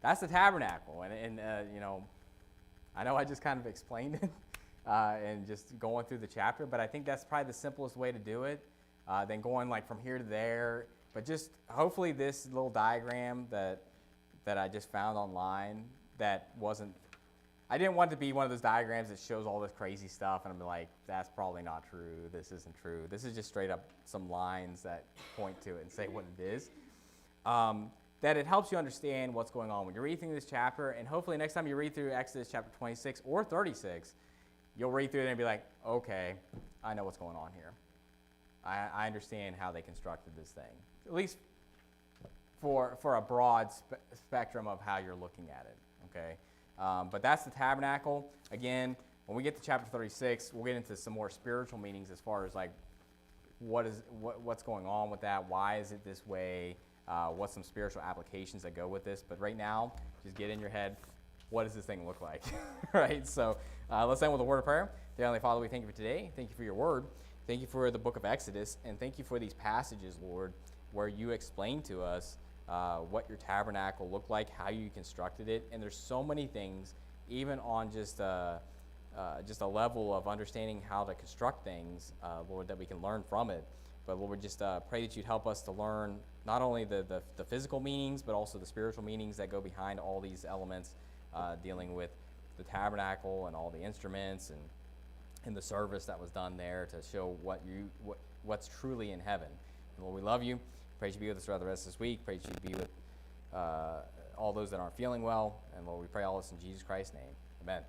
that's the tabernacle. And I know I just kind of explained it and just going through the chapter, but I think that's probably the simplest way to do it than going like from here to there. But just hopefully this little diagram that I just found online that wasn't, I didn't want it to be one of those diagrams that shows all this crazy stuff and I'm like, that's probably not true, this isn't true. This is just straight up some lines that point to it and say what it is. That it helps you understand what's going on when you're reading through this chapter, and hopefully next time you read through Exodus chapter 26 or 36, you'll read through it and be like, okay, I know what's going on here. I understand how they constructed this thing, at least for a broad spectrum of how you're looking at it, okay? But that's the tabernacle. Again, when we get to chapter 36, we'll get into some more spiritual meanings as far as like what's going on with that, why is it this way, what's some spiritual applications that go with this. But right now, just get in your head, what does this thing look like, right? So let's end with a word of prayer. Dear Heavenly Father, we thank you for today. Thank you for your word. Thank you for the book of Exodus. And thank you for these passages, Lord, where you explain to us what your tabernacle looked like, how you constructed it. And there's so many things, even on just a level of understanding how to construct things, Lord, that we can learn from it. But Lord, we just pray that you'd help us to learn not only the physical meanings, but also the spiritual meanings that go behind all these elements, dealing with the tabernacle and all the instruments and the service that was done there to show what's truly in heaven. And Lord, we love you. Pray you be with us throughout the rest of this week. Pray you be with all those that aren't feeling well. And Lord, we pray all this in Jesus Christ's name. Amen.